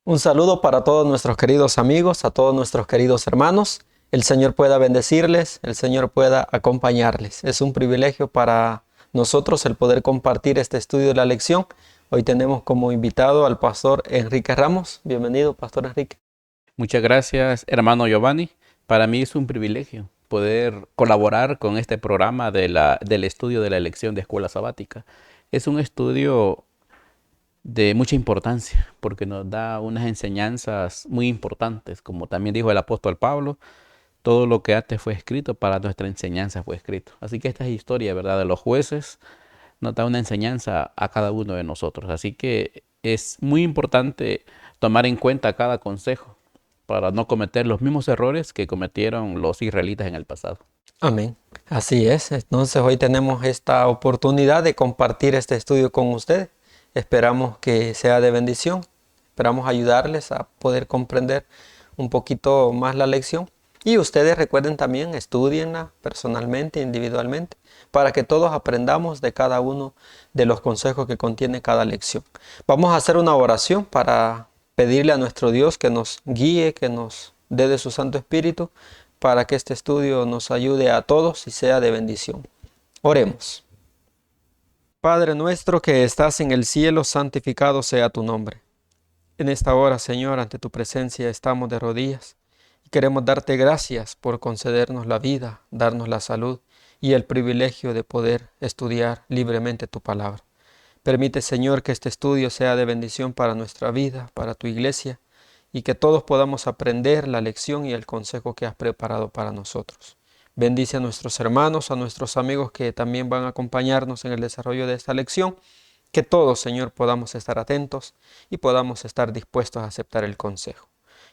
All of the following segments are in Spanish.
Un saludo para todos nuestros queridos amigos, a todos nuestros queridos hermanos. El Señor pueda bendecirles, el Señor pueda acompañarles. Es un privilegio para nosotros el poder compartir este estudio de la lección. Hoy tenemos como invitado al pastor Enrique Ramos. Bienvenido, pastor Enrique. Muchas gracias, hermano Giovanni. Para mí es un privilegio poder colaborar con este programa del estudio de la elección de escuela sabática. Es un estudio de mucha importancia porque nos da unas enseñanzas muy importantes, como también dijo el apóstol Pablo, todo lo que antes fue escrito para nuestra enseñanza fue escrito. Así que esta es historia, ¿verdad?, de los jueces, nos da una enseñanza a cada uno de nosotros. Así que es muy importante tomar en cuenta cada consejo para no cometer los mismos errores que cometieron los israelitas en el pasado. Amén. Así es. Entonces hoy tenemos esta oportunidad de compartir este estudio con ustedes. Esperamos que sea de bendición. Esperamos ayudarles a poder comprender un poquito más la lección. Y ustedes recuerden también, estudienla personalmente, individualmente, para que todos aprendamos de cada uno de los consejos que contiene cada lección. Vamos a hacer una oración para pedirle a nuestro Dios que nos guíe, que nos dé de su Santo Espíritu, para que este estudio nos ayude a todos y sea de bendición. Oremos. Padre nuestro que estás en el cielo, santificado sea tu nombre. En esta hora, Señor, ante tu presencia estamos de rodillas y queremos darte gracias por concedernos la vida, darnos la salud y el privilegio de poder estudiar libremente tu palabra. Permite, Señor, que este estudio sea de bendición para nuestra vida, para tu iglesia, y que todos podamos aprender la lección y el consejo que has preparado para nosotros. Bendice a nuestros hermanos, a nuestros amigos que también van a acompañarnos en el desarrollo de esta lección. Que todos, Señor, podamos estar atentos y podamos estar dispuestos a aceptar el consejo.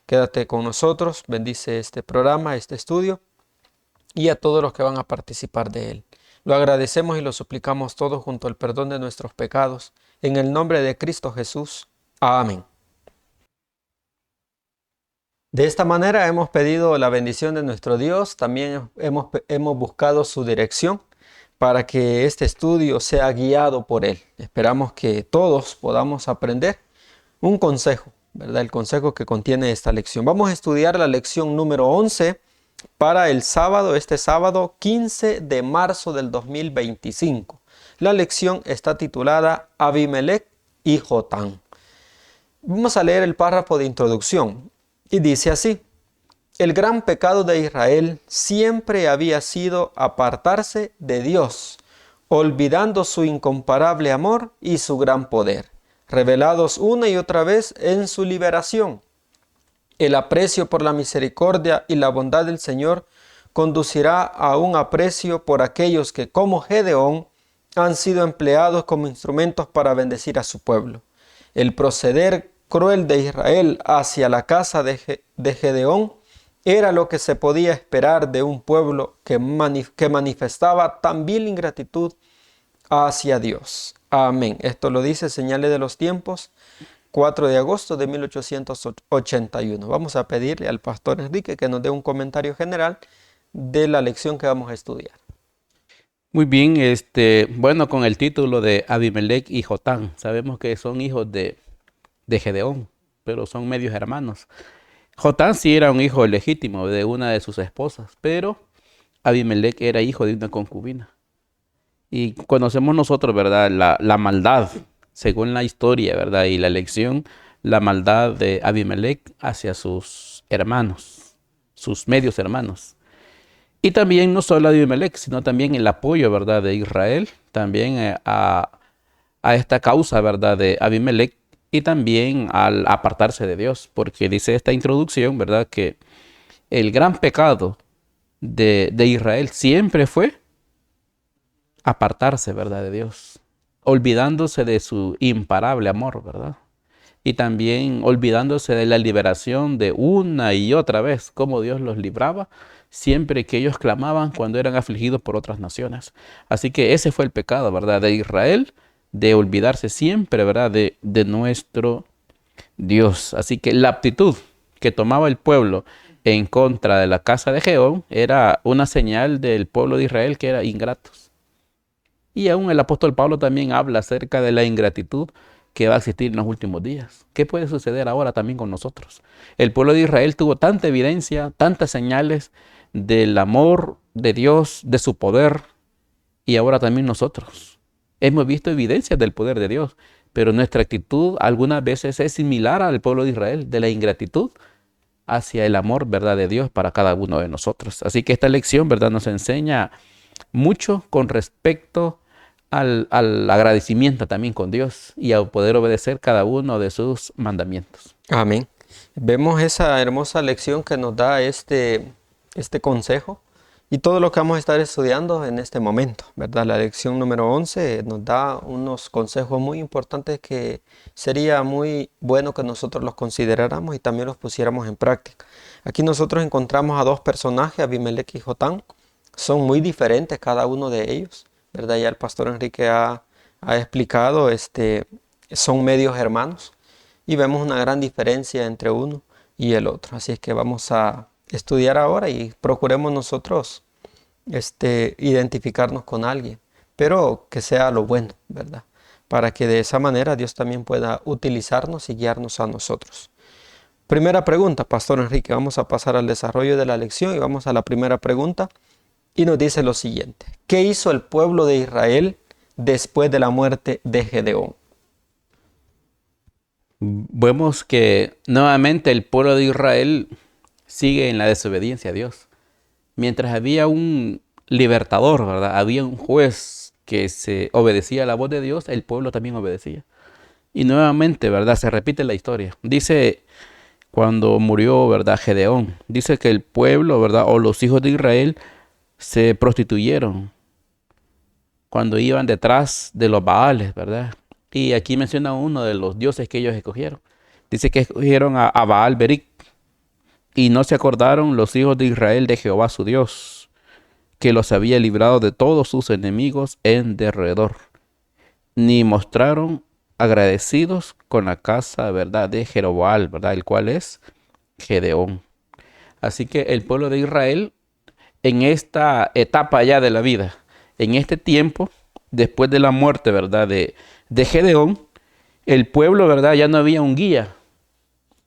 Quédate con nosotros, bendice este programa, este estudio y a todos los que van a participar de él. Lo agradecemos y lo suplicamos todos junto al perdón de nuestros pecados. En el nombre de Cristo Jesús. Amén. De esta manera hemos pedido la bendición de nuestro Dios, también hemos buscado su dirección para que este estudio sea guiado por Él. Esperamos que todos podamos aprender un consejo, ¿verdad? El consejo que contiene esta lección. Vamos a estudiar la lección número 11 para el sábado, este sábado 15 de marzo del 2025. La lección está titulada Abimelech y Jotán. Vamos a leer el párrafo de introducción y dice así: el gran pecado de Israel siempre había sido apartarse de Dios, olvidando su incomparable amor y su gran poder, revelados una y otra vez en su liberación. El aprecio por la misericordia y la bondad del Señor conducirá a un aprecio por aquellos que, como Gedeón, han sido empleados como instrumentos para bendecir a su pueblo. El proceder cruel de Israel hacia la casa de Gedeón era lo que se podía esperar de un pueblo que manifestaba tan vil ingratitud hacia Dios. Amén. Esto lo dice Señales de los Tiempos, 4 de agosto de 1881. Vamos a pedirle al pastor Enrique que nos dé un comentario general de la lección que vamos a estudiar. Muy bien, bueno, con el título de Abimelech y Jotán, sabemos que son hijos de Gedeón, pero son medios hermanos. Jotán sí era un hijo legítimo de una de sus esposas, pero Abimelech era hijo de una concubina. Y conocemos nosotros, ¿verdad?, la maldad, según la historia, ¿verdad?, y la lección, la maldad de Abimelech hacia sus hermanos, sus medios hermanos. Y también no solo Abimelech, sino también el apoyo, ¿verdad?, de Israel, también a esta causa, ¿verdad?, de Abimelech, y también al apartarse de Dios, porque dice esta introducción, ¿verdad?, que el gran pecado de Israel siempre fue apartarse, ¿verdad?, de Dios, olvidándose de su imparable amor, ¿verdad? Y también olvidándose de la liberación de una y otra vez, cómo Dios los libraba siempre que ellos clamaban cuando eran afligidos por otras naciones. Así que ese fue el pecado, ¿verdad?, de Israel, de olvidarse siempre, ¿verdad?, de nuestro Dios. Así que la actitud que tomaba el pueblo en contra de la casa de Gedeón era una señal del pueblo de Israel que era ingratos. Y aún el apóstol Pablo también habla acerca de la ingratitud que va a existir en los últimos días. ¿Qué puede suceder ahora también con nosotros? El pueblo de Israel tuvo tanta evidencia, tantas señales del amor de Dios, de su poder, y ahora también nosotros. Hemos visto evidencias del poder de Dios, pero nuestra actitud algunas veces es similar al pueblo de Israel, de la ingratitud hacia el amor, ¿verdad?, de Dios para cada uno de nosotros. Así que esta lección, ¿verdad?, nos enseña mucho con respecto al agradecimiento también con Dios y a poder obedecer cada uno de sus mandamientos. Amén. Vemos esa hermosa lección que nos da este consejo y todo lo que vamos a estar estudiando en este momento, ¿verdad? La lección número 11 nos da unos consejos muy importantes que sería muy bueno que nosotros los consideráramos y también los pusiéramos en práctica. Aquí nosotros encontramos a dos personajes, Abimelech y Jotán. Son muy diferentes cada uno de ellos, ¿verdad? Ya el pastor Enrique ha explicado, son medios hermanos y vemos una gran diferencia entre uno y el otro. Así es que vamos a estudiar ahora y procuremos nosotros identificarnos con alguien, pero que sea lo bueno, ¿verdad? Para que de esa manera Dios también pueda utilizarnos y guiarnos a nosotros. Primera pregunta, Pastor Enrique, vamos a pasar al desarrollo de la lección y vamos a la primera pregunta y nos dice lo siguiente: ¿qué hizo el pueblo de Israel después de la muerte de Gedeón? Vemos que nuevamente el pueblo de Israel sigue en la desobediencia a Dios. Mientras había un libertador, ¿verdad?, había un juez que se obedecía a la voz de Dios, el pueblo también obedecía. Y nuevamente, ¿verdad?, se repite la historia. Dice, cuando murió, ¿verdad?, Gedeón, dice que el pueblo, ¿verdad?, o los hijos de Israel se prostituyeron cuando iban detrás de los Baales, ¿verdad? Y aquí menciona uno de los dioses que ellos escogieron. Dice que escogieron a Baal Beric y no se acordaron los hijos de Israel de Jehová su Dios, que los había librado de todos sus enemigos en derredor, ni mostraron agradecidos con la casa, ¿verdad?, de Jeroboam, ¿verdad?, el cual es Gedeón. Así que el pueblo de Israel, en esta etapa ya de la vida, en este tiempo, después de la muerte, ¿verdad?, de Gedeón, el pueblo, ¿verdad?, ya no había un guía,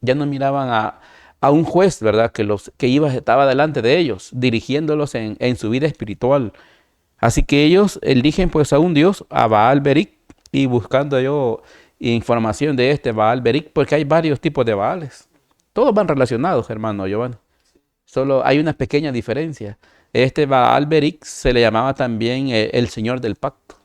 ya no miraban a un juez, ¿verdad?, que estaba delante de ellos, dirigiéndolos en su vida espiritual. Así que ellos eligen pues a un dios, a Baal Beric, y buscando yo información de este Baal Beric, porque hay varios tipos de Baales. Todos van relacionados, hermano Giovanni. Solo hay una pequeña diferencia. Este Baal Beric se le llamaba también el Señor del Pacto.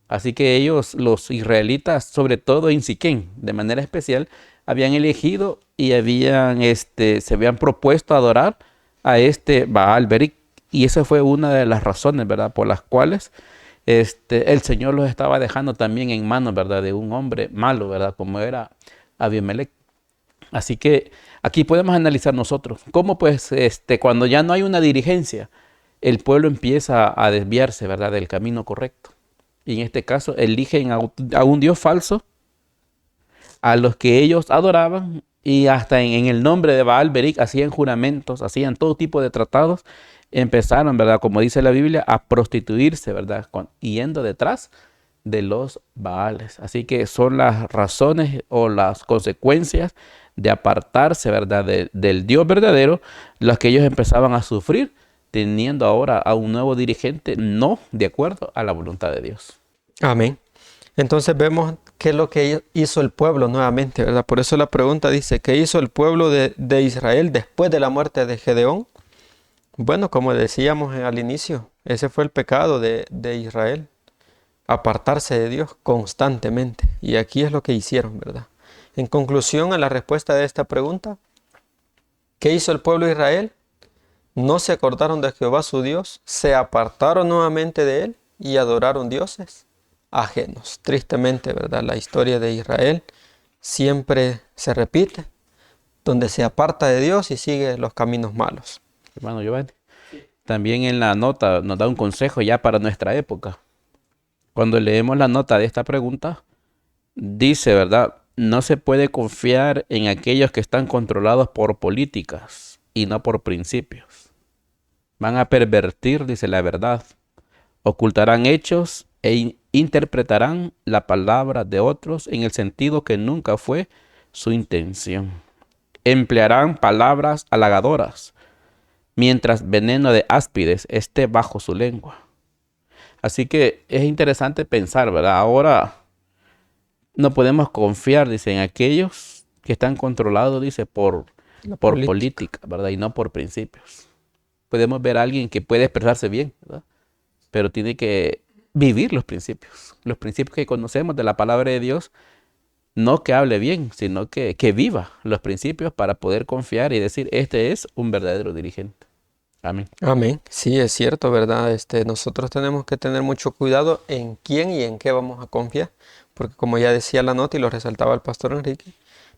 Así que ellos, los israelitas, sobre todo en Siquén, de manera especial, habían elegido y se habían propuesto adorar a este Baal Beric. Y esa fue una de las razones, ¿verdad?, por las cuales el Señor los estaba dejando también en manos, ¿verdad?, de un hombre malo, ¿verdad?, como era Abimelech. Así que aquí podemos analizar nosotros cómo pues cuando ya no hay una dirigencia, el pueblo empieza a desviarse, ¿verdad?, del camino correcto. Y en este caso eligen a un Dios falso, a los que ellos adoraban, y hasta en el nombre de Baal Beric hacían juramentos, hacían todo tipo de tratados. Empezaron, ¿verdad?, como dice la Biblia, a prostituirse, ¿verdad?, yendo detrás de los Baales. Así que son las razones o las consecuencias de apartarse, ¿verdad?, del Dios verdadero, las que ellos empezaban a sufrir, teniendo ahora a un nuevo dirigente no de acuerdo a la voluntad de Dios. Amén. Entonces vemos qué es lo que hizo el pueblo nuevamente, ¿verdad? Por eso la pregunta dice, ¿qué hizo el pueblo de Israel después de la muerte de Gedeón? Bueno, como decíamos al inicio, ese fue el pecado de Israel, apartarse de Dios constantemente. Y aquí es lo que hicieron, ¿verdad? En conclusión a la respuesta de esta pregunta, ¿qué hizo el pueblo de Israel? No se acordaron de Jehová su Dios, se apartaron nuevamente de él y adoraron dioses ajenos. Tristemente, ¿verdad?, la historia de Israel siempre se repite, donde se aparta de Dios y sigue los caminos malos. Hermano Giovanni, también en la nota nos da un consejo ya para nuestra época. Cuando leemos la nota de esta pregunta, dice, ¿verdad?, no se puede confiar en aquellos que están controlados por políticas y no por principios. Van a pervertir, dice, la verdad. Ocultarán hechos e interpretarán la palabra de otros en el sentido que nunca fue su intención. Emplearán palabras halagadoras, mientras veneno de áspides esté bajo su lengua. Así que es interesante pensar, ¿verdad? Ahora no podemos confiar, dice, en aquellos que están controlados, dice, por política, ¿verdad? Y no por principios. Podemos ver a alguien que puede expresarse bien, ¿verdad? Pero tiene que vivir los principios que conocemos de la palabra de Dios, no que hable bien, sino que viva los principios para poder confiar y decir, este es un verdadero dirigente. Amén. Amén. Sí, es cierto, ¿verdad? Nosotros tenemos que tener mucho cuidado en quién y en qué vamos a confiar, porque como ya decía la nota y lo resaltaba el pastor Enrique,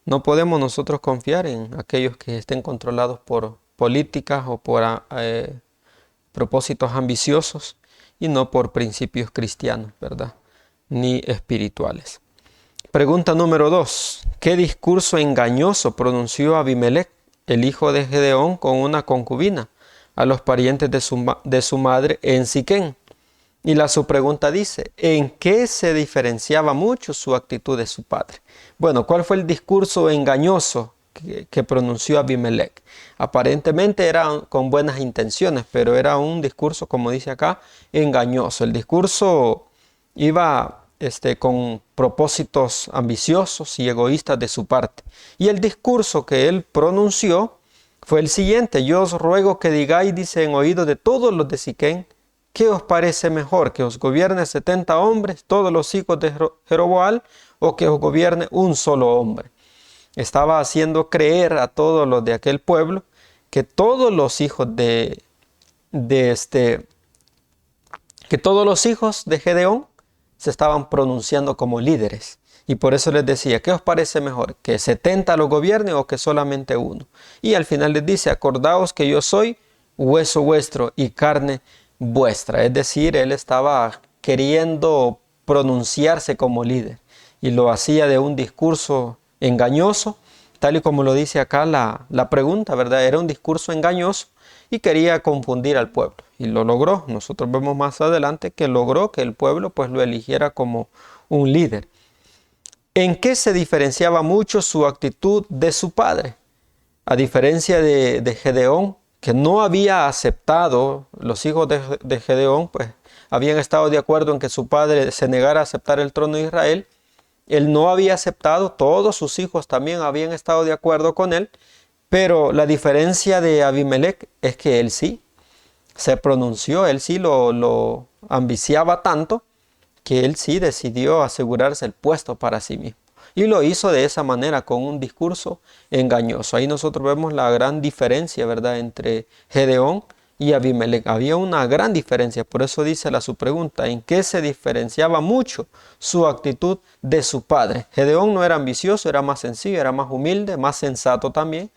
no podemos nosotros confiar en aquellos que estén controlados por políticas o por propósitos ambiciosos y no por principios cristianos, ¿verdad? Ni espirituales. Pregunta número 2. ¿Qué discurso engañoso pronunció Abimelec, el hijo de Gedeón, con una concubina, a los parientes de su madre en Siquén? Y la subpregunta dice, ¿en qué se diferenciaba mucho su actitud de su padre? Bueno, ¿cuál fue el discurso engañoso que pronunció Abimelec? Aparentemente era con buenas intenciones, pero era un discurso, como dice acá, engañoso. El discurso iba con propósitos ambiciosos y egoístas de su parte. Y el discurso que él pronunció fue el siguiente: yo os ruego que digáis, dice, en oído de todos los de Siquén, ¿qué os parece mejor? ¿Que os gobierne 70 hombres, todos los hijos de Jeroboam, o que os gobierne un solo hombre? Estaba haciendo creer a todos los de aquel pueblo que todos los hijos de Gedeón se estaban pronunciando como líderes. Y por eso les decía, ¿qué os parece mejor? ¿Que 70 lo gobierne o que solamente uno? Y al final les dice, acordaos que yo soy hueso vuestro y carne vuestra. Es decir, él estaba queriendo pronunciarse como líder y lo hacía de un discurso engañoso, tal y como lo dice acá la pregunta, ¿verdad? Era un discurso engañoso y quería confundir al pueblo. Y lo logró. Nosotros vemos más adelante que logró que el pueblo pues lo eligiera como un líder. ¿En qué se diferenciaba mucho su actitud de su padre? A diferencia de Gedeón, que no había aceptado, los hijos de Gedeón pues habían estado de acuerdo en que su padre se negara a aceptar el trono de Israel. Él no había aceptado, todos sus hijos también habían estado de acuerdo con él, pero la diferencia de Abimelec es que él sí se pronunció, él sí lo ambiciaba tanto que él sí decidió asegurarse el puesto para sí mismo. Y lo hizo de esa manera, con un discurso engañoso. Ahí nosotros vemos la gran diferencia, ¿verdad?, entre Gedeón y Abimelec. Había una gran diferencia, por eso dice su pregunta, ¿en qué se diferenciaba mucho su actitud de su padre? Gedeón no era ambicioso, era más sencillo, era más humilde, más sensato también.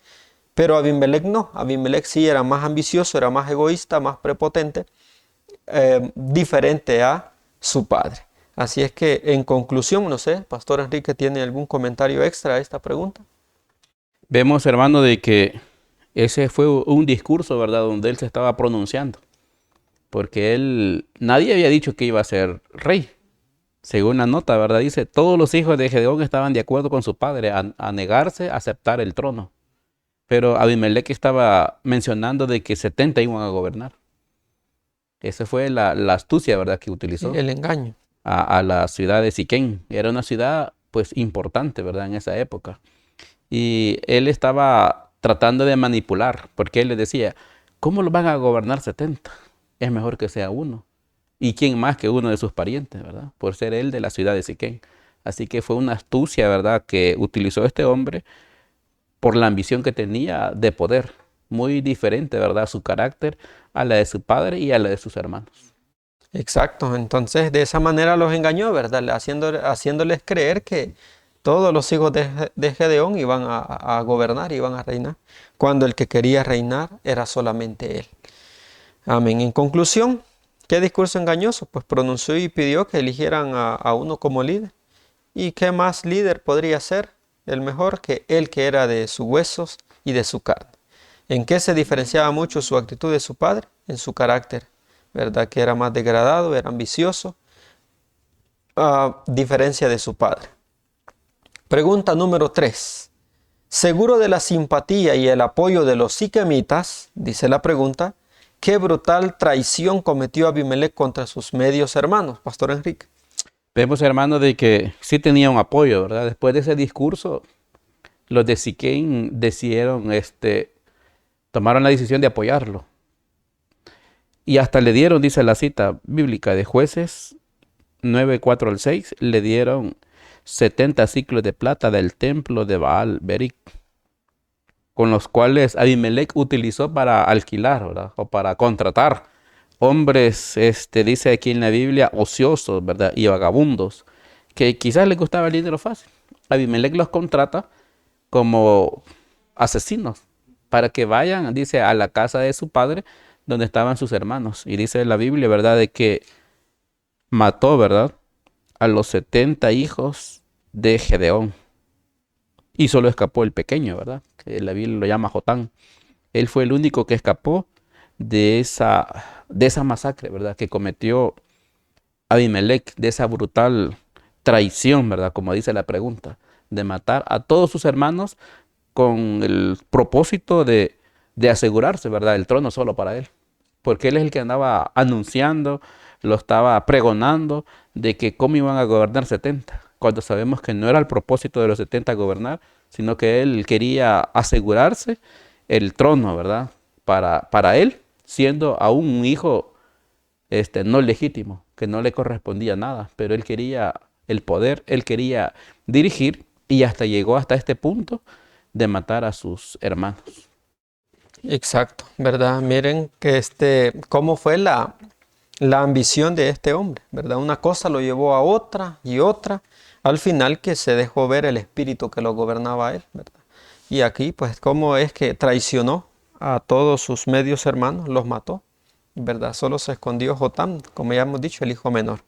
Pero Abimelec no, Abimelec sí era más ambicioso, era más egoísta, más prepotente, diferente a su padre. Así es que en conclusión, no sé, Pastor Enrique, ¿tiene algún comentario extra a esta pregunta? Vemos, hermano, de que ese fue un discurso, ¿verdad?, donde él se estaba pronunciando, porque nadie había dicho que iba a ser rey. Según la nota, ¿verdad?, dice, todos los hijos de Gedeón estaban de acuerdo con su padre a negarse a aceptar el trono. Pero Abimelec estaba mencionando de que 70 iban a gobernar. Esa fue la astucia, ¿verdad?, que utilizó. El engaño. A la ciudad de Siquén. Era una ciudad, pues, importante, ¿verdad?, en esa época. Y él estaba tratando de manipular, porque él le decía, ¿cómo lo van a gobernar 70? Es mejor que sea uno. ¿Y quién más que uno de sus parientes, verdad?, por ser él de la ciudad de Siquén. Así que fue una astucia, ¿verdad?, que utilizó este hombre por la ambición que tenía de poder, muy diferente, ¿verdad?, su carácter a la de su padre y a la de sus hermanos. Exacto, entonces de esa manera los engañó, ¿verdad?, haciéndoles creer que todos los hijos de Gedeón iban a gobernar, iban a reinar, cuando el que quería reinar era solamente él. Amén. En conclusión, ¿qué discurso engañoso? Pues pronunció y pidió que eligieran a uno como líder. ¿Y qué más líder podría ser el mejor que él, que era de sus huesos y de su carne? ¿En qué se diferenciaba mucho su actitud de su padre? En su carácter, ¿verdad?, que era más degradado, era ambicioso, a diferencia de su padre. Pregunta número 3. Seguro de la simpatía y el apoyo de los siquemitas, dice la pregunta, ¿qué brutal traición cometió Abimelec contra sus medios hermanos, Pastor Enrique? Vemos, hermano, de que sí tenía un apoyo, ¿verdad? Después de ese discurso, los de Siquem decidieron, tomaron la decisión de apoyarlo. Y hasta le dieron, dice la cita bíblica de Jueces 9:4 al 6, le dieron 70 ciclos de plata del templo de Baal Beric, con los cuales Abimelec utilizó para alquilar, ¿verdad? O para contratar hombres, dice aquí en la Biblia, ociosos, ¿verdad? Y vagabundos, que quizás les gustaba el dinero fácil. Abimelec los contrata como asesinos para que vayan, dice, a la casa de su padre, donde estaban sus hermanos. Y dice la Biblia, ¿verdad?, de que mató, ¿verdad?, a los 70 hijos de Gedeón. Y solo escapó el pequeño, ¿verdad?, que la Biblia lo llama Jotán. Él fue el único que escapó de esa masacre, ¿verdad?, que cometió Abimelec, de esa brutal traición, ¿verdad?, como dice la pregunta, de matar a todos sus hermanos con el propósito de asegurarse, ¿verdad?, el trono solo para él. Porque él es el que andaba anunciando, lo estaba pregonando de que cómo iban a gobernar 70, cuando sabemos que no era el propósito de los 70 gobernar, sino que él quería asegurarse el trono, ¿verdad?, para él, siendo aún un hijo no legítimo, que no le correspondía nada, pero él quería el poder, él quería dirigir y hasta llegó hasta este punto de matar a sus hermanos. Exacto, ¿verdad? Miren que cómo fue la ambición de este hombre, ¿verdad? Una cosa lo llevó a otra y otra, al final que se dejó ver el espíritu que lo gobernaba a él, ¿verdad? Y aquí, pues, cómo es que traicionó a todos sus medios hermanos, los mató, ¿verdad? Solo se escondió Jotam, como ya hemos dicho, el hijo menor.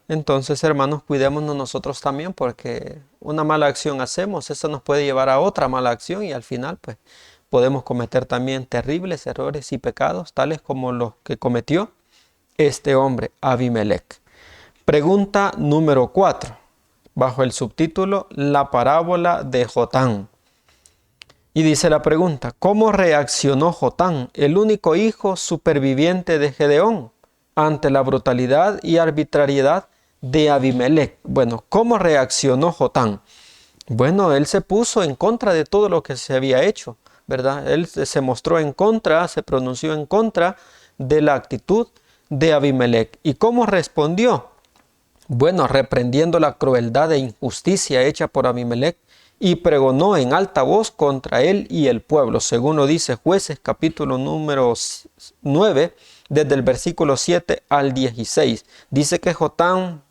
Entonces, hermanos, cuidémonos nosotros también, porque una mala acción hacemos, eso nos puede llevar a otra mala acción y al final, pues, podemos cometer también terribles errores y pecados, tales como los que cometió este hombre, Abimelec. Pregunta número 4, bajo el subtítulo La parábola de Jotán. Y dice la pregunta, ¿cómo reaccionó Jotán, el único hijo superviviente de Gedeón, ante la brutalidad y arbitrariedad de Abimelec? Bueno, ¿cómo reaccionó Jotán? Bueno, él se puso en contra de todo lo que se había hecho, ¿verdad? Él se mostró en contra, se pronunció en contra de la actitud de Abimelec. ¿Y cómo respondió? Bueno, reprendiendo la crueldad e injusticia hecha por Abimelec y pregonó en alta voz contra él y el pueblo, según lo dice Jueces capítulo número 9, desde el versículo 7 al 16. Dice que Jotán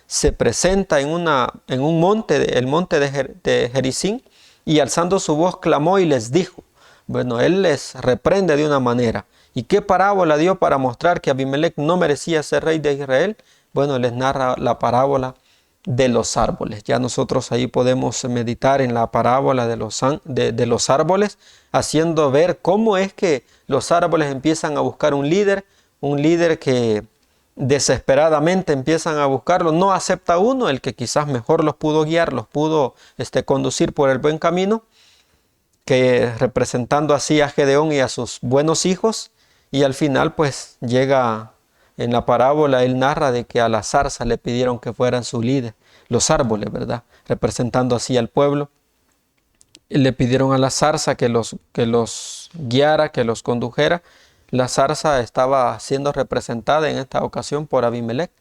se presenta en un monte, el monte de Gerizim, y alzando su voz clamó y les dijo. Bueno, él les reprende de una manera. ¿Y qué parábola dio para mostrar que Abimelec no merecía ser rey de Israel? Bueno, les narra la parábola de los árboles. Ya nosotros ahí podemos meditar en la parábola de los árboles, haciendo ver cómo es que los árboles empiezan a buscar un líder que desesperadamente empiezan a buscarlo, no acepta uno, el que quizás mejor los pudo guiar, los pudo conducir por el buen camino, que representando así a Gedeón y a sus buenos hijos, y al final pues llega en la parábola, él narra de que a la zarza le pidieron que fueran su líder, los árboles, ¿verdad? Representando así al pueblo, y le pidieron a la zarza que los guiara, que los condujera. La zarza estaba siendo representada en esta ocasión por Abimelec,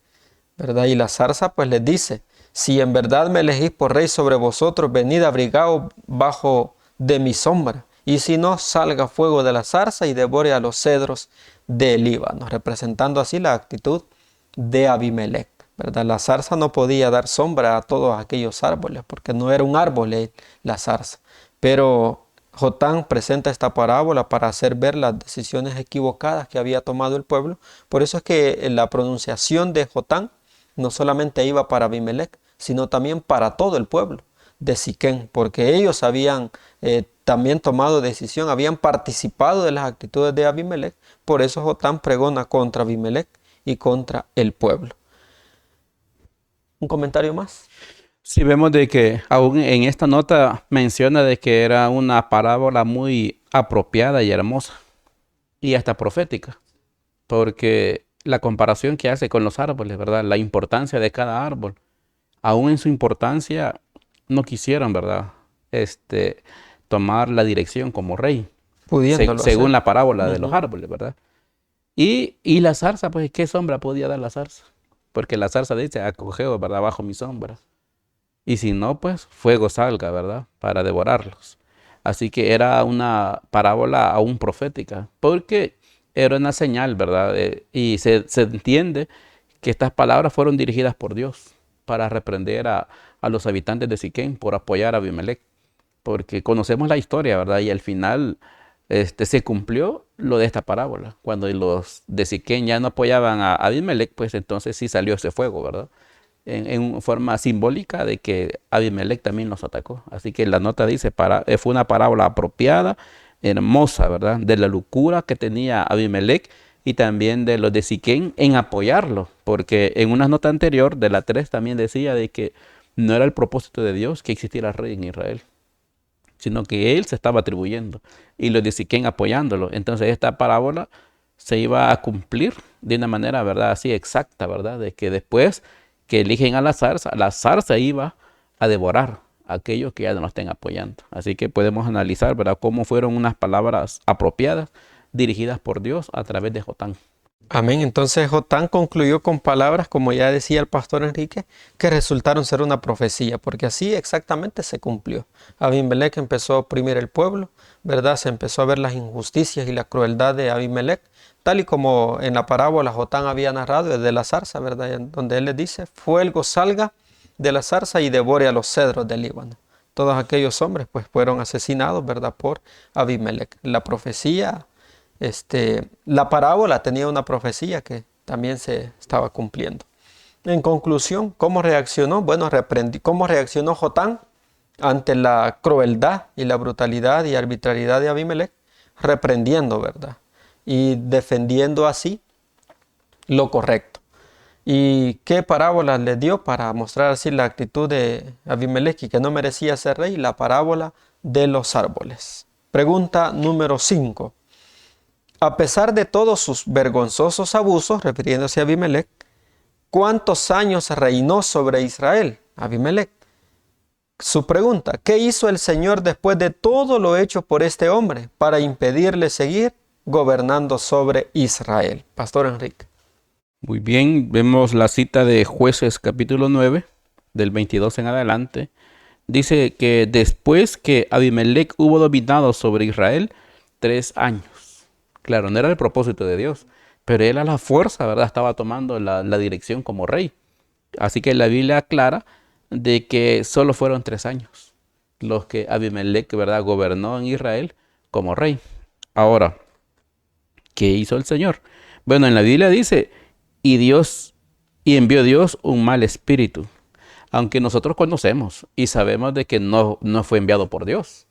¿verdad? Y la zarza pues les dice, si en verdad me elegís por rey sobre vosotros, venid abrigaos bajo de mi sombra, y si no, salga fuego de la zarza y devore a los cedros del Líbano, representando así la actitud de Abimelec, ¿verdad? La zarza no podía dar sombra a todos aquellos árboles, porque no era un árbol la zarza, pero Jotán presenta esta parábola para hacer ver las decisiones equivocadas que había tomado el pueblo. Por eso es que la pronunciación de Jotán no solamente iba para Abimelec, sino también para todo el pueblo de Siquem, porque ellos habían también tomado decisión, habían participado de las actitudes de Abimelec. Por eso Jotán pregona contra Abimelec y contra el pueblo. ¿Un comentario más? Sí, vemos de que aún en esta nota menciona de que era una parábola muy apropiada y hermosa y hasta profética, porque la comparación que hace con los árboles, ¿verdad? La importancia de cada árbol, aún en su importancia, no quisieron, ¿verdad? Este, tomar la dirección como rey, Pudiéndolo según hacer. la parábola de los Ujú. árboles, ¿verdad? Y la zarza, pues, ¿qué sombra podía dar la zarza? Porque la zarza dice, acogeo, ¿verdad? Bajo mi sombra. Y si no, pues fuego salga, ¿verdad? Para devorarlos. Así que era una parábola aún profética, porque era una señal, ¿verdad? Y se entiende que estas palabras fueron dirigidas por Dios para reprender a los habitantes de Siquén por apoyar a Abimelech, porque conocemos la historia, ¿verdad? Y al final se cumplió lo de esta parábola. Cuando los de Siquén ya no apoyaban a Abimelech, pues entonces sí salió ese fuego, ¿verdad? En forma simbólica de que Abimelech también los atacó. Así que la nota dice, fue una parábola apropiada, hermosa, ¿verdad? De la locura que tenía Abimelech y también de los de Siquén en apoyarlo, porque en una nota anterior, de la 3 también decía de que no era el propósito de Dios que existiera rey en Israel, sino que él se estaba atribuyendo y los de Siquén apoyándolo. Entonces esta parábola se iba a cumplir de una manera, ¿verdad? Así exacta, ¿verdad? De que después que eligen a la zarza iba a devorar a aquellos que ya no lo estén apoyando. Así que podemos analizar, ¿verdad? Cómo fueron unas palabras apropiadas dirigidas por Dios a través de Jotán. Amén. Entonces Jotán concluyó con palabras, como ya decía el pastor Enrique, que resultaron ser una profecía, porque así exactamente se cumplió. Abimelech empezó a oprimir el pueblo, ¿verdad? Se empezó a ver las injusticias y la crueldad de Abimelech, tal y como en la parábola Jotán había narrado desde la zarza, ¿verdad? En donde él les dice, fuego salga de la zarza y devore a los cedros del Líbano. Todos aquellos hombres pues fueron asesinados, ¿verdad? Por Abimelech. La profecía la parábola tenía una profecía que también se estaba cumpliendo. En conclusión, ¿cómo reaccionó? Bueno, ¿cómo reaccionó Jotán ante la crueldad y la brutalidad y arbitrariedad de Abimelech? Reprendiendo, ¿verdad? Y defendiendo así lo correcto. ¿Y qué parábola le dio para mostrar así la actitud de Abimelech y que no merecía ser rey? La parábola de los árboles. Pregunta número 5. A pesar de todos sus vergonzosos abusos, refiriéndose a Abimelech, ¿cuántos años reinó sobre Israel Abimelech? Su pregunta, ¿qué hizo el Señor después de todo lo hecho por este hombre para impedirle seguir gobernando sobre Israel? Pastor Enrique. Muy bien, vemos la cita de Jueces capítulo 9, del 22 en adelante. Dice que después que Abimelech hubo dominado sobre Israel 3 años. Claro, no era el propósito de Dios, pero él a la fuerza, ¿verdad? Estaba tomando la dirección como rey. Así que la Biblia aclara de que solo fueron 3 años los que Abimelech, ¿verdad? Gobernó en Israel como rey. Ahora, ¿qué hizo el Señor? Bueno, en la Biblia dice, y envió Dios un mal espíritu. Aunque nosotros conocemos y sabemos de que no fue enviado por Dios,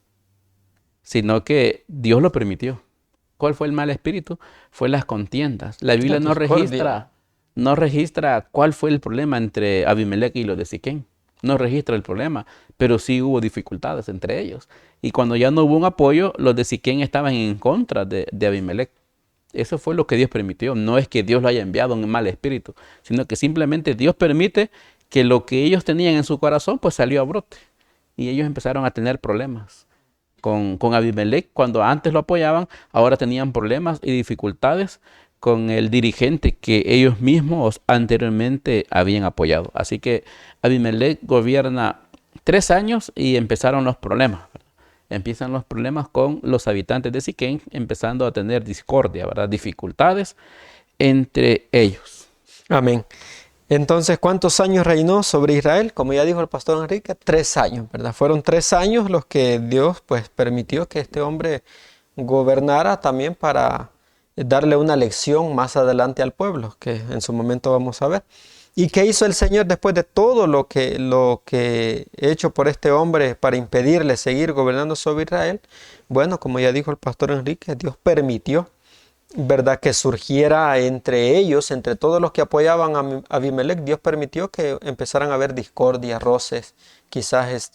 sino que Dios lo permitió. ¿Cuál fue el mal espíritu? Fue las contiendas. La La Biblia discordia. no registra cuál fue el problema entre Abimelech y los de Siquén. No registra el problema, pero sí hubo dificultades entre ellos. Y cuando ya no hubo un apoyo, los de Siquén estaban en contra de Abimelech. Eso fue lo que Dios permitió. No es que Dios lo haya enviado un mal espíritu, sino que simplemente Dios permite que lo que ellos tenían en su corazón pues salió a brote. Y ellos empezaron a tener problemas con Abimelech. Cuando antes lo apoyaban, ahora tenían problemas y dificultades con el dirigente que ellos mismos anteriormente habían apoyado. Así que Abimelech gobierna 3 años y empezaron los problemas. Empiezan los problemas con los habitantes de Siquén, empezando a tener discordia, ¿verdad? Dificultades entre ellos. Amén. Entonces, ¿cuántos años reinó sobre Israel? Como ya dijo el pastor Enrique, 3 años, ¿verdad? Fueron 3 años los que Dios pues permitió que este hombre gobernara también para darle una lección más adelante al pueblo, que en su momento vamos a ver. ¿Y qué hizo el Señor después de todo lo que hecho por este hombre para impedirle seguir gobernando sobre Israel? Bueno, como ya dijo el pastor Enrique, Dios permitió ¿verdad?, que surgiera entre ellos, entre todos los que apoyaban a Abimelech. Dios permitió que empezaran a haber discordia, roces, quizás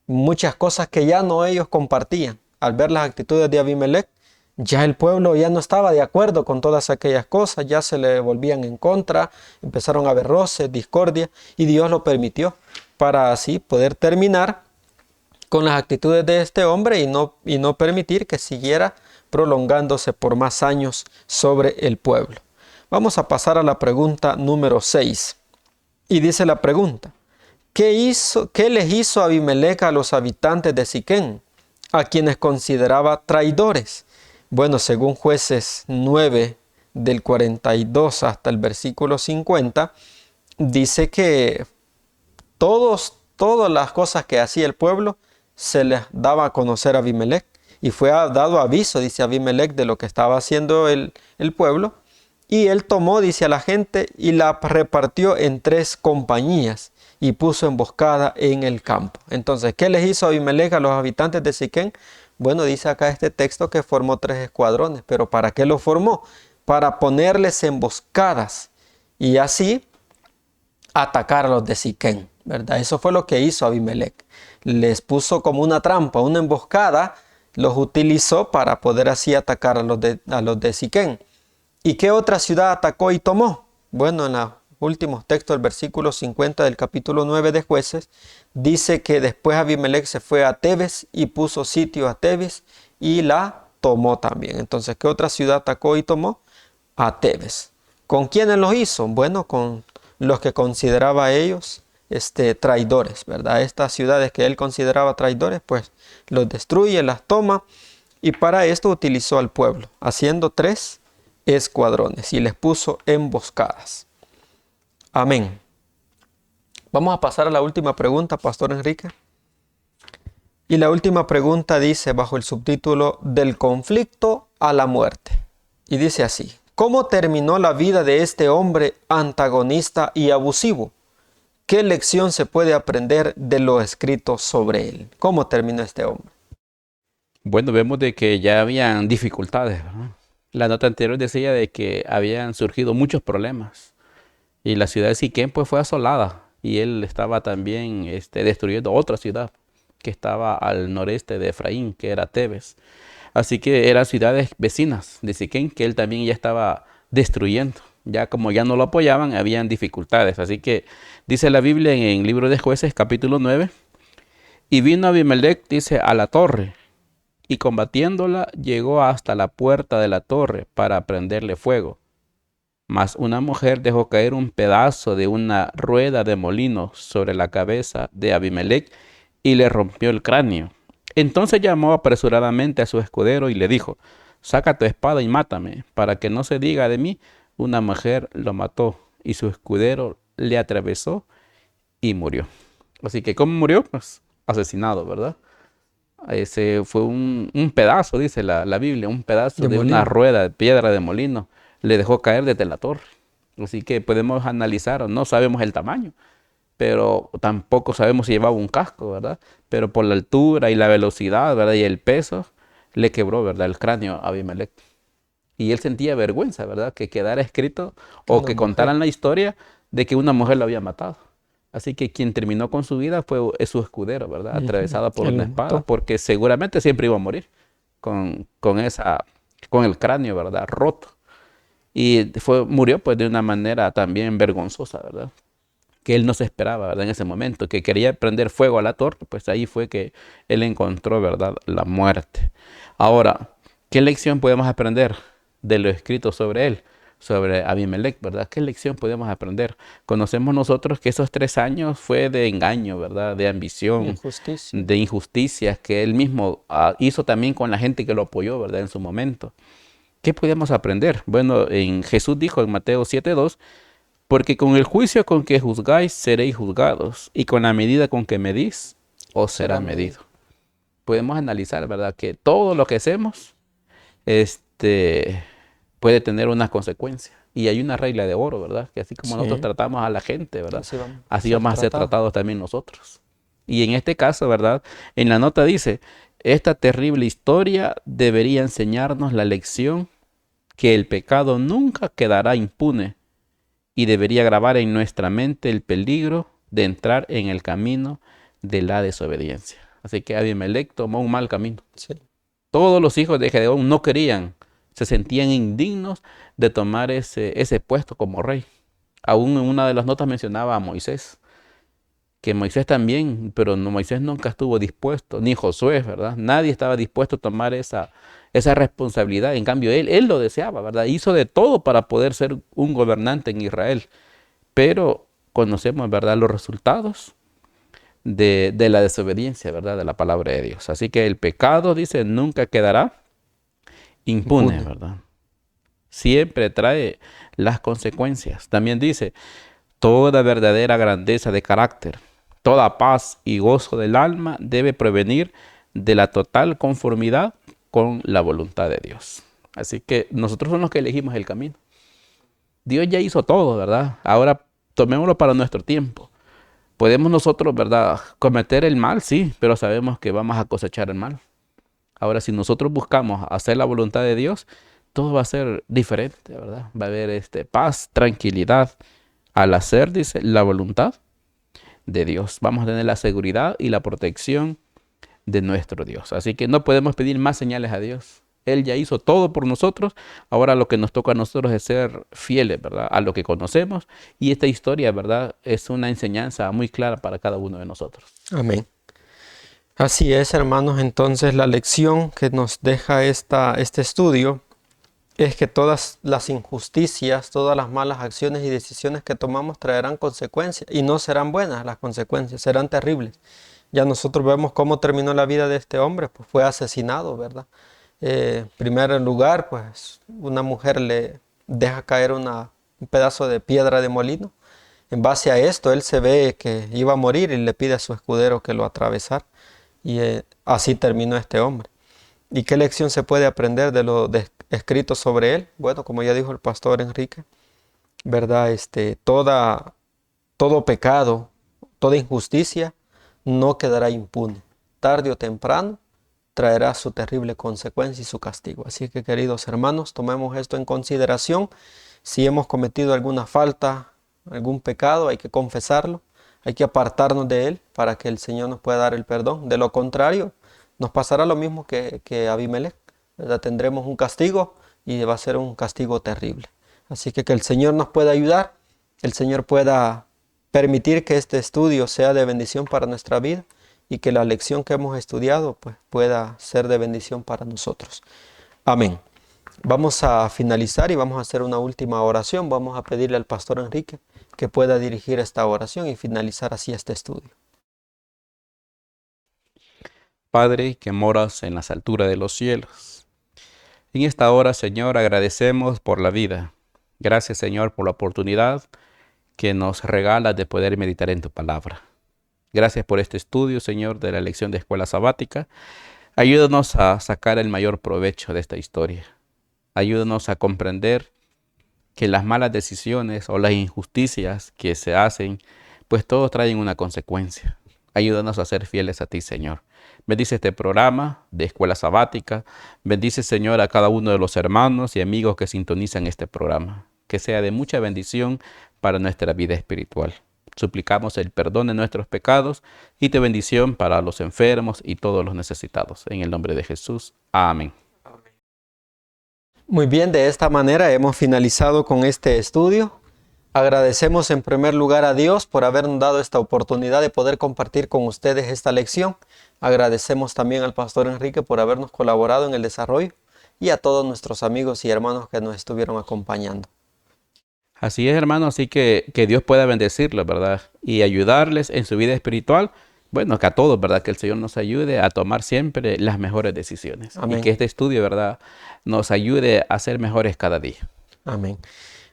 muchas cosas que ya no ellos compartían. Al ver las actitudes de Abimelech, ya el pueblo ya no estaba de acuerdo con todas aquellas cosas, ya se le volvían en contra, empezaron a haber roces, discordia, y Dios lo permitió para así poder terminar con las actitudes de este hombre y no permitir que siguiera prolongándose por más años sobre el pueblo. Vamos a pasar a la pregunta número 6. Y dice la pregunta: ¿Qué les hizo Abimelech a los habitantes de Siquem, a quienes consideraba traidores? Bueno, según Jueces 9, del 42 hasta el versículo 50, dice que todas las cosas que hacía el pueblo se les daba a conocer a Abimelech. Y fue dado aviso, dice Abimelech, de lo que estaba haciendo el pueblo. Y él tomó, dice, a la gente y la repartió en 3 compañías y puso emboscada en el campo. Entonces, ¿qué les hizo Abimelech a los habitantes de Siquem? Bueno, dice acá este texto que formó 3 escuadrones. ¿Pero para qué lo formó? Para ponerles emboscadas y así atacar a los de Siquem, ¿verdad? Eso fue lo que hizo Abimelech. Les puso como una trampa, una emboscada, los utilizó para poder así atacar a los de Siquem. ¿Y qué otra ciudad atacó y tomó? Bueno, en los últimos textos del versículo 50 del capítulo 9 de Jueces, dice que después Abimelech se fue a Tebes y puso sitio a Tebes y la tomó también. Entonces, ¿qué otra ciudad atacó y tomó? A Tebes. ¿Con quiénes los hizo? Bueno, con los que consideraba a ellos traidores, ¿verdad? Estas ciudades que él consideraba traidores, pues los destruye, las toma, y para esto utilizó al pueblo, haciendo 3 escuadrones y les puso emboscadas. Amén. Vamos a pasar a la última pregunta, Pastor Enrique. Y la última pregunta dice bajo el subtítulo del conflicto a la muerte. Y dice así: ¿cómo terminó la vida de este hombre antagonista y abusivo? ¿Qué lección se puede aprender de lo escrito sobre él? ¿Cómo terminó este hombre? Bueno, vemos de que ya habían dificultades, ¿verdad? La nota anterior decía de que habían surgido muchos problemas y la ciudad de Siquem pues fue asolada y él estaba también destruyendo otra ciudad que estaba al noreste de Efraín, que era Tebes. Así que eran ciudades vecinas de Siquem que él también ya estaba destruyendo. Ya como ya no lo apoyaban, habían dificultades. Así que dice la Biblia en el libro de Jueces, capítulo 9, y vino Abimelech, dice, a la torre, y combatiéndola llegó hasta la puerta de la torre para prenderle fuego. Mas una mujer dejó caer un pedazo de una rueda de molino sobre la cabeza de Abimelech y le rompió el cráneo. Entonces llamó apresuradamente a su escudero y le dijo: saca tu espada y mátame, para que no se diga de mí, una mujer lo mató. Y su escudero le atravesó y murió. Así que, ¿cómo murió? Pues asesinado, ¿verdad? Ese fue un pedazo, dice la Biblia, un pedazo de una rueda de piedra de molino. Le dejó caer desde la torre. Así que podemos analizar, no sabemos el tamaño, pero tampoco sabemos si llevaba un casco, ¿verdad? Pero por la altura y la velocidad, ¿verdad? Y el peso, le quebró, ¿verdad? El cráneo a Abimelech. Y él sentía vergüenza, ¿verdad? Que quedara escrito o que contaran la historia de que una mujer lo había matado. Así que quien terminó con su vida fue su escudero, ¿verdad? Atravesada por una espada, porque seguramente siempre iba a morir con el cráneo, ¿verdad? Roto. Y murió pues de una manera también vergonzosa, ¿verdad? Que él no se esperaba, ¿verdad? En ese momento, que quería prender fuego a la torre, pues ahí fue que él encontró, ¿verdad? La muerte. Ahora, ¿qué lección podemos aprender de lo escrito sobre él? Sobre Abimelech, ¿verdad? ¿Qué lección podemos aprender? Conocemos nosotros que esos 3 años fue de engaño, ¿verdad? De ambición, de injusticias que él mismo hizo también con la gente que lo apoyó, ¿verdad? En su momento. ¿Qué podemos aprender? Bueno, Jesús dijo en Mateo 7:2, porque con el juicio con que juzgáis seréis juzgados, y con la medida con que medís os será medido. Podemos analizar, ¿verdad? Que todo lo que hacemos, puede tener una consecuencia. Y hay una regla de oro, ¿verdad? Que así como nosotros tratamos a la gente, ¿verdad? Así vamos a ser tratados también nosotros. Y en este caso, ¿verdad? En la nota dice, esta terrible historia debería enseñarnos la lección que el pecado nunca quedará impune y debería grabar en nuestra mente el peligro de entrar en el camino de la desobediencia. Así que Abimelech tomó un mal camino. Sí. Todos los hijos de Gedeón no querían, se sentían indignos de tomar ese puesto como rey. Aún en una de las notas mencionaba a Moisés, que Moisés también, pero Moisés nunca estuvo dispuesto, ni Josué, ¿verdad? Nadie estaba dispuesto a tomar esa responsabilidad. En cambio, él lo deseaba, ¿verdad? Hizo de todo para poder ser un gobernante en Israel. Pero conocemos, ¿verdad?, los resultados de la desobediencia, ¿verdad?, de la palabra de Dios. Así que el pecado, dice, nunca quedará impune, ¿verdad? Siempre trae las consecuencias. También dice, toda verdadera grandeza de carácter, toda paz y gozo del alma debe provenir de la total conformidad con la voluntad de Dios. Así que nosotros somos los que elegimos el camino. Dios ya hizo todo, ¿verdad? Ahora tomémoslo para nuestro tiempo. Podemos nosotros, ¿verdad?, cometer el mal, sí, pero sabemos que vamos a cosechar el mal. Ahora, si nosotros buscamos hacer la voluntad de Dios, todo va a ser diferente, ¿verdad? Va a haber paz, tranquilidad al hacer, dice, la voluntad de Dios. Vamos a tener la seguridad y la protección de nuestro Dios. Así que no podemos pedir más señales a Dios. Él ya hizo todo por nosotros. Ahora lo que nos toca a nosotros es ser fieles, ¿verdad?, a lo que conocemos. Y esta historia, ¿verdad?, es una enseñanza muy clara para cada uno de nosotros. Amén. Así es, hermanos. Entonces la lección que nos deja este estudio es que todas las injusticias, todas las malas acciones y decisiones que tomamos traerán consecuencias. Y no serán buenas las consecuencias, serán terribles. Ya nosotros vemos cómo terminó la vida de este hombre, pues fue asesinado, ¿verdad? En primer lugar, pues una mujer le deja caer un pedazo de piedra de molino. En base a esto, él se ve que iba a morir y le pide a su escudero que lo atravesara. Y así terminó este hombre. ¿Y qué lección se puede aprender de lo escrito sobre él? Bueno, como ya dijo el pastor Enrique, ¿verdad? Todo pecado, toda injusticia no quedará impune. Tarde o temprano traerá su terrible consecuencia y su castigo. Así que, queridos hermanos, tomemos esto en consideración. Si hemos cometido alguna falta, algún pecado, hay que confesarlo, hay que apartarnos de él para que el Señor nos pueda dar el perdón. De lo contrario, nos pasará lo mismo que Abimelech, ¿verdad? Tendremos un castigo y va a ser un castigo terrible. Así que el Señor nos pueda ayudar, el Señor pueda permitir que este estudio sea de bendición para nuestra vida y que la lección que hemos estudiado pues, pueda ser de bendición para nosotros. Amén. Vamos a finalizar y vamos a hacer una última oración. Vamos a pedirle al pastor Enrique que pueda dirigir esta oración y finalizar así este estudio. Padre, que moras en las alturas de los cielos, en esta hora, Señor, agradecemos por la vida. Gracias, Señor, por la oportunidad que nos regalas de poder meditar en tu palabra. Gracias por este estudio, Señor, de la lección de escuela sabática. Ayúdanos a sacar el mayor provecho de esta historia. Ayúdanos a comprender que las malas decisiones o las injusticias que se hacen, pues todos traen una consecuencia. Ayúdanos a ser fieles a ti, Señor. Bendice este programa de escuela sabática. Bendice, Señor, a cada uno de los hermanos y amigos que sintonizan este programa. Que sea de mucha bendición para nuestra vida espiritual. Suplicamos el perdón de nuestros pecados y de bendición para los enfermos y todos los necesitados. En el nombre de Jesús. Amén. Muy bien, de esta manera hemos finalizado con este estudio. Agradecemos en primer lugar a Dios por habernos dado esta oportunidad de poder compartir con ustedes esta lección. Agradecemos también al pastor Enrique por habernos colaborado en el desarrollo y a todos nuestros amigos y hermanos que nos estuvieron acompañando. Así es, hermano, así que Dios pueda bendecirlos, ¿verdad? Y ayudarles en su vida espiritual. Bueno, que a todos, ¿verdad? Que el Señor nos ayude a tomar siempre las mejores decisiones. Amén. Y que este estudio, ¿verdad?, nos ayude a ser mejores cada día. Amén.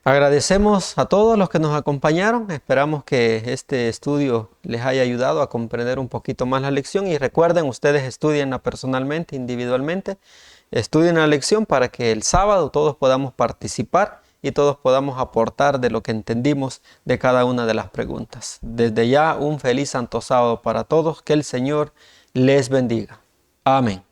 Agradecemos a todos los que nos acompañaron. Esperamos que este estudio les haya ayudado a comprender un poquito más la lección. Y recuerden, ustedes estudienla personalmente, individualmente. Estudien la lección para que el sábado todos podamos participar y todos podamos aportar de lo que entendimos de cada una de las preguntas. Desde ya, un feliz santo sábado para todos. Que el Señor les bendiga. Amén.